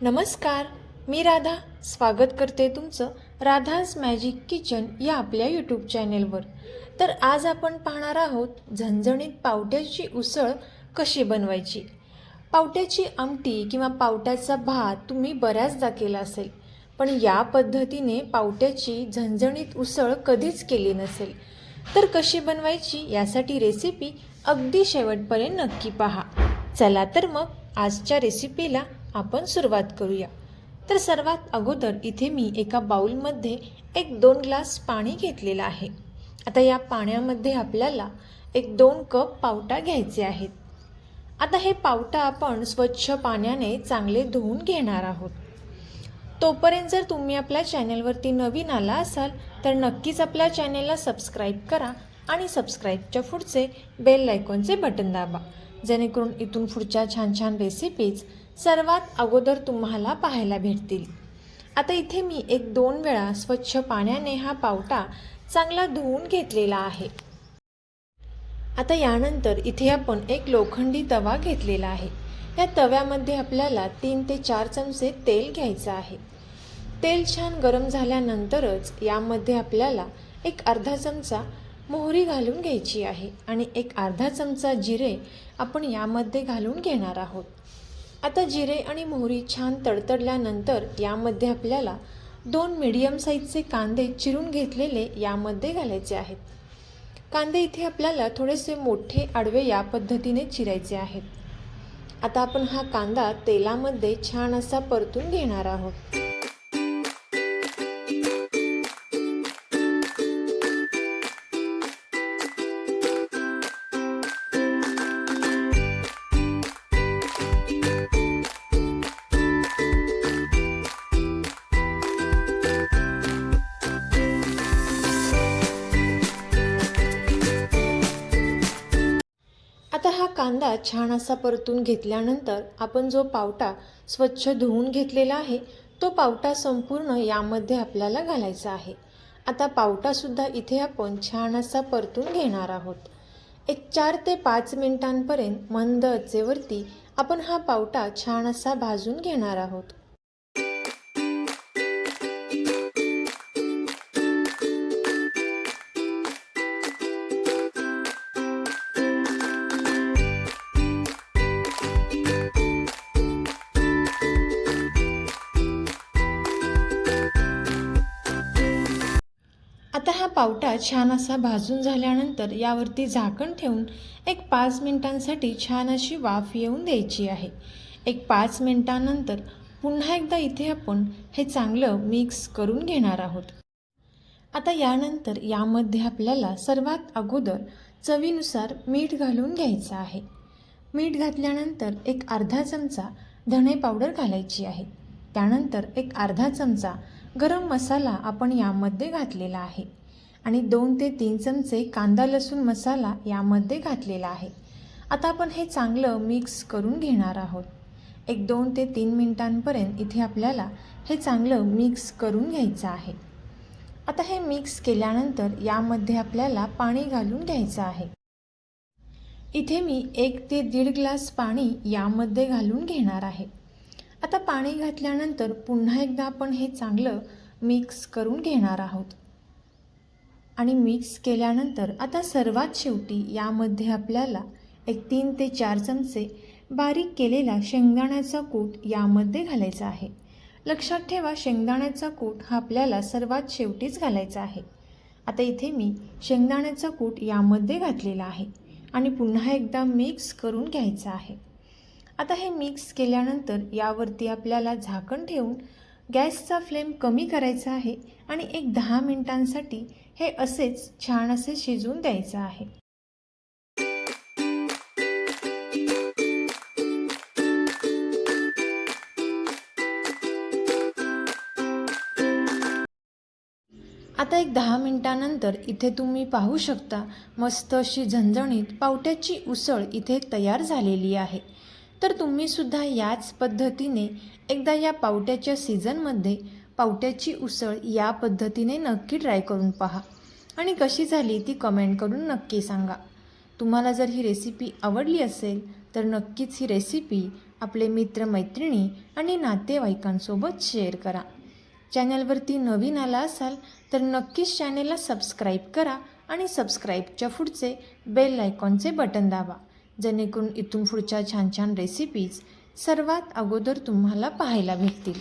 नमस्कार, मी राधा स्वागत करते तुमचं राधाज मॅजिक किचन या आपल्या यूट्यूब चॅनेलवर। तर आज आपण पाहणार आहोत झणझणीत पावट्याची उसळ कशी बनवायची। पावट्याची आमटी किंवा पावट्याचा भात तुम्ही बऱ्याचदा केला असेल, पण या पद्धतीने पावट्याची झणझणीत उसळ कधीच केली नसेल। तर कशी बनवायची यासाठी रेसिपी अगदी शेवटपर्यंत नक्की पहा। चला तर मग आजच्या रेसिपीला आपण सुरुवात करूया। तर सर्वात अगोदर इथे मी एका बाउलमध्ये 1-2 ग्लास पाणी घेतलेलं आहे। आता या पाण्यामध्ये आपल्याला 1-2 कप पावटा घ्यायचे आहेत। आता हे पावटा आपण स्वच्छ पाण्याने चांगले धुवून घेणार आहोत। तोपर्यंत जर तुम्ही आपल्या चॅनलवरती नवीन आला असाल तर नक्कीच आपल्या चॅनलला सबस्क्राईब करा आणि सबस्क्राईबच्या पुढचे बेल आयकॉनचे बटन दाबा, जेणेकरून इथून पुढच्या छान छान रेसिपीज सर्वात अगोदर तुम्हाला पाहायला भेटतील। आता इथे मी 1-2 वेळा स्वच्छ पाण्याने हा पावटा चांगला धुवून घेतलेला आहे। आता यानंतर इथे आपण एक लोखंडी तवा घेतलेला आहे। या तव्यामध्ये आपल्याला 3 ते 4 चमचे तेल घ्यायचं आहे। तेल छान गरम झाल्यानंतरच यामध्ये आपल्याला एक अर्धा चमचा मोहरी घालून घ्यायची आहे आणि एक अर्धा चमचा जिरे आपण यामध्ये घालून घेणार आहोत। आता जिरे आणि मोहरी छान तडतडल्यानंतर यामध्ये आपल्याला 2 मीडियम साईजचे कांदे चिरून घेतलेले यामध्ये घालायचे आहेत। कांदे इथे आपल्याला थोडेसे मोठे आडवे या पद्धतीने चिरायचे आहेत। आता आपण हा कांदा तेलामध्ये छान असा परतून घेणार आहोत। आता हा कांदा छान असा परतून घेतल्यानंतर आपण जो पावटा स्वच्छ धुवून घेतलेला आहे तो पावटा संपूर्ण यामध्ये आपल्याला घालायचा आहे। आता पावटासुद्धा इथे आपण छान असा परतून घेणार आहोत। एक 4 ते 5 मिनिटांपर्यंत मंद आचेवरती आपण हा पावटा छान असा भाजून घेणार आहोत। आता हा पावटा छान असा भाजून झाल्यानंतर यावरती झाकण ठेवून एक 5 मिनिटांसाठी छान अशी वाफ येऊन द्यायची आहे। एक 5 मिनिटांनंतर पुन्हा एकदा इथे आपण हे चांगलं मिक्स करून घेणार आहोत। आता यानंतर यामध्ये आपल्याला सर्वात अगोदर चवीनुसार मीठ घालून घ्यायचं आहे। मीठ घातल्यानंतर एक अर्धा चमचा धणे पावडर घालायची आहे। त्यानंतर एक अर्धा चमचा गरम मसाला आपण यामध्ये घातलेला आहे आणि 2 ते 3 चमचे कांदा लसूण मसाला यामध्ये घातलेला आहे। आता आपण हे चांगलं मिक्स करून घेणार आहोत। एक 2 ते 3 मिनिटांपर्यंत इथे आपल्याला हे चांगलं मिक्स करून घ्यायचं आहे। आता हे मिक्स केल्यानंतर यामध्ये आपल्याला पाणी घालून घ्यायचं आहे। इथे मी 1 ते 1.5 ग्लास पाणी यामध्ये घालून घेणार आहे। आता पाणी घातल्यानंतर पुन्हा एकदा आपण हे चांगलं मिक्स करून घेणार आहोत आणि मिक्स केल्यानंतर आता सर्वात शेवटी यामध्ये आपल्याला एक 3 ते 4 चमचे बारीक केलेला शेंगदाण्याचा कूट यामध्ये घालायचा आहे। लक्षात ठेवा, शेंगदाण्याचा कूट हा आपल्याला सर्वात शेवटीच घालायचा आहे। आता इथे मी शेंगदाण्याचा कूट यामध्ये घातलेला आहे आणि पुन्हा एकदा मिक्स करून घ्यायचं आहे। आता हे मिक्स केल्यानंतर यावरती आपल्याला झाकण ठेवून गॅसचा फ्लेम कमी करायचा आहे आणि एक 10 मिनिटांसाठी हे असेच छान असे शिजवून द्यायचं आहे। आता एक 10 मिनिटांनंतर इथे तुम्ही पाहू शकता मस्त अशी झणझणीत पावट्याची उसळ इथे तयार झालेली आहे। तर तुम्ही सुद्धा याच पद्धतीने एकदा या पावट्याच्या सीझनमध्ये पावट्याची उसळ या पद्धतीने नक्की ट्राय करून पहा आणि कशी झाली ती कमेंट करून नक्की सांगा। तुम्हाला जर ही रेसिपी आवडली असेल तर नक्कीच ही रेसिपी आपले मित्रमैत्रिणी आणि नातेवाईकांसोबत शेअर करा. चॅनलवरती नवीन आला असाल तर नक्कीच चॅनलला सबस्क्राईब करा आणि सबस्क्राईबच्या पुढचे बेल आयकॉनचे बटन दाबा, जेणेकरून इथून पुढच्या छान छान रेसिपीज सर्वात अगोदर तुम्हाला पाहायला भेटतील.